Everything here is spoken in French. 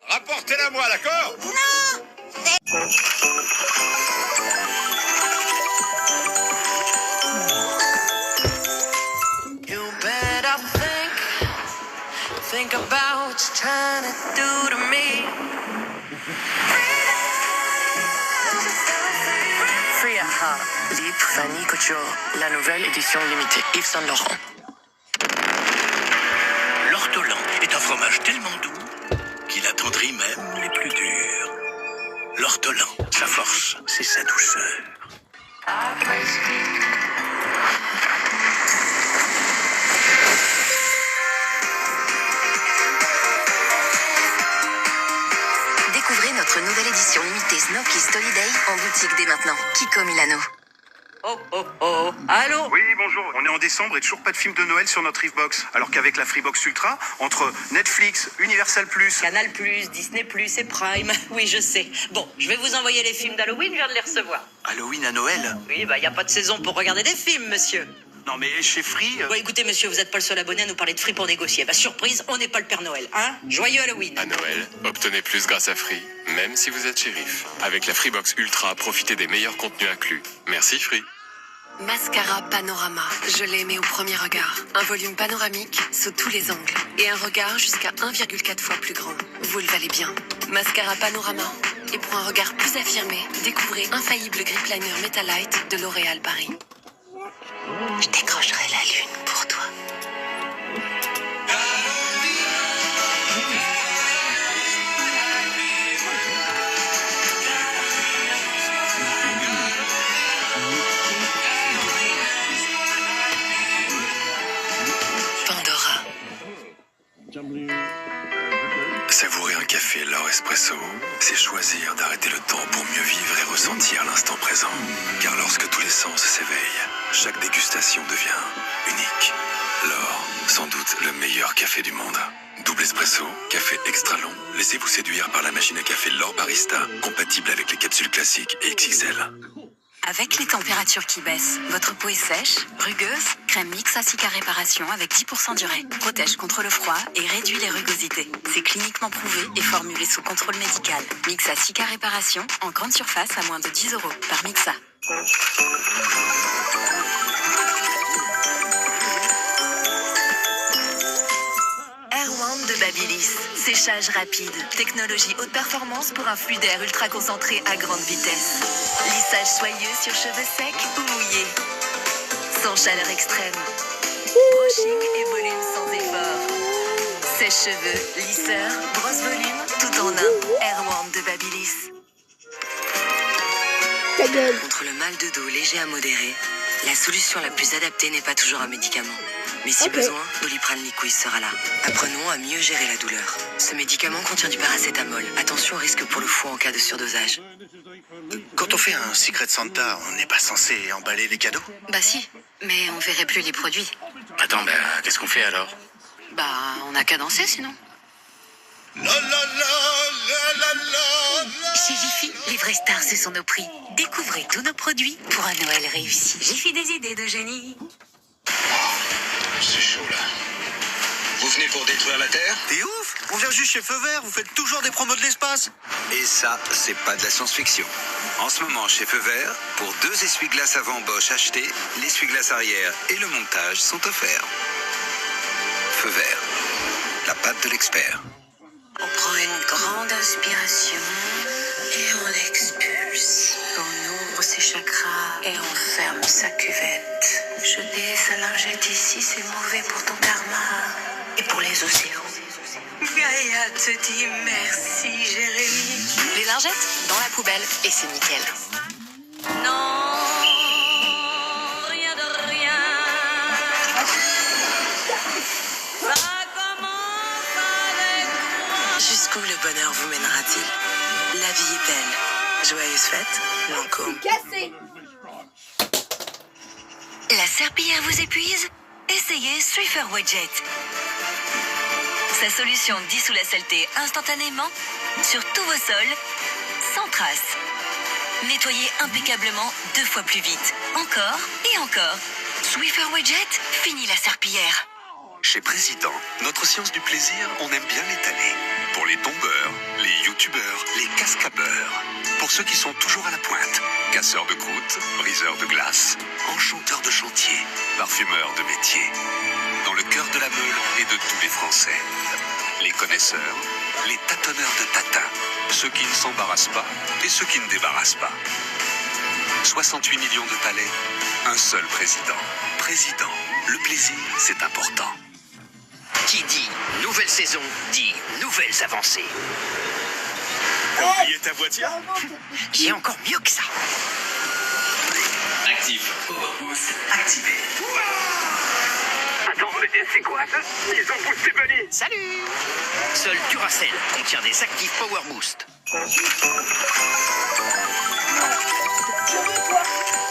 Rapportez-la moi, d'accord? You better think about what you're trying to do to me. Free at Heart, Lip, Fanny Couture, la nouvelle édition limitée, Yves Saint Laurent. L'ortolan est un fromage tellement doux qu'il attendrit même les plus durs. L'ortolan, sa force, c'est sa douceur. Découvrez notre nouvelle édition limitée Snowkiss Holiday en boutique dès maintenant. Kiko Milano. Oh, oh, oh. Allô? Oui, bonjour. On est en décembre et toujours pas de film de Noël sur notre Freebox. Alors qu'avec la Freebox Ultra, entre Netflix, Universal+, Canal+, Disney+, et Prime. Oui, je sais. Bon, je vais vous envoyer les films d'Halloween, je viens de les recevoir. Halloween à Noël. Oui, bah, y a pas de saison pour regarder des films, monsieur. Non mais chez Free... Bon, écoutez, monsieur, vous êtes pas le seul abonné à nous parler de Free pour négocier. Bah, surprise, on n'est pas le Père Noël, hein? Joyeux Halloween. À Noël, obtenez plus grâce à Free, même si vous êtes shérif. Avec la Freebox Ultra, profitez des meilleurs contenus inclus. Merci Free. Mascara Panorama. Je l'ai aimé au premier regard. Un volume panoramique sous tous les angles. Et un regard jusqu'à 1,4 fois plus grand. Vous le valez bien. Mascara Panorama. Et pour un regard plus affirmé, découvrez Infaillible Grip Liner Metalite de L'Oréal Paris. Je décrocherai la lune pour toi. Pandora. Savourer un café L'Or Espresso, c'est choisir d'arrêter le temps pour mieux vivre et ressentir l'instant présent. Car lorsque tous les sens s'éveillent, chaque dégustation devient unique. L'Or, sans doute le meilleur café du monde. Double espresso, café extra long. Laissez-vous séduire par la machine à café L'Or Barista, compatible avec les capsules classiques et XXL. Avec les températures qui baissent, votre peau est sèche, rugueuse. Crème Mixa Cica Réparation avec 10% d'urée. Protège contre le froid et réduit les rugosités. C'est cliniquement prouvé et formulé sous contrôle médical. Mixa Cica Réparation en grande surface à moins de 10 € par Mixa. Airwand de Babyliss. Séchage rapide. Technologie haute performance pour un flux d'air ultra concentré à grande vitesse. Lissage soyeux sur cheveux secs ou mouillés. Sans chaleur extrême. Brushing et volume sans effort. Sèche-cheveux, lisseur, brosse volume, tout en un. Airwand de Babyliss. Contre le mal de dos léger à modéré, la solution la plus adaptée n'est pas toujours un médicament. Mais si besoin, Doliprane Liquid sera là. Apprenons à mieux gérer la douleur. Ce médicament contient du paracétamol. Attention au risque pour le foie en cas de surdosage. Quand on fait un Secret Santa, on n'est pas censé emballer les cadeaux? Bah si, mais on verrait plus les produits. Attends, qu'est-ce qu'on fait alors? Bah, on n'a qu'à danser sinon. Chez Jiffy, les vraies stars, ce sont nos prix. Découvrez tous nos produits pour un Noël réussi. Jiffy, des idées de génie. C'est chaud, là. Vous venez pour détruire la Terre? T'es ouf! On vient juste chez Feu Vert, vous faites toujours des promos de l'espace! Et ça, c'est pas de la science-fiction. En ce moment, chez Feu Vert, pour 2 essuie-glaces avant Bosch achetés, l'essuie-glace arrière et le montage sont offerts. Feu Vert, la patte de l'expert. On prend une grande inspiration et on expulse. On ouvre ses chakras et on ferme sa cuvette. Jeter sa lingette ici, c'est mauvais pour ton karma et pour les océans. Gaïa te dit merci, Jérémy. Les lingettes dans la poubelle et c'est nickel. Non, rien de rien. Ça commence avec moi. Jusqu'où le bonheur vous mènera-t-il? La vie est belle. Joyeuse fête, Lancôme. La serpillière vous épuise? Essayez Swiffer Widget. Sa solution dissout la saleté instantanément sur tous vos sols, sans trace. Nettoyez impeccablement 2 fois plus vite. Encore et encore. Swiffer Widget finit la serpillière. Chez Président, notre science du plaisir, on aime bien l'étaler. Pour les tombeurs, les youtubeurs, les cascabeurs. Pour ceux qui sont toujours à la pointe. Casseurs de croûtes, briseurs de glace, enchanteurs de chantier, parfumeurs de métier. Dans le cœur de la Meule et de tous les Français. Les connaisseurs, les tâtonneurs de tatin. Ceux qui ne s'embarrassent pas et ceux qui ne débarrassent pas. 68 millions de palais, un seul président. Président, le plaisir, c'est important. Qui dit nouvelle saison dit nouvelles avancées. T'as oublié ta voiture? J'ai encore mieux que ça. Active. Power Boost activé. Attends, mais c'est quoi ça? Ils ont boosté Bunny. Salut. Seul Duracell contient des actifs Power Boost. Je veux toi.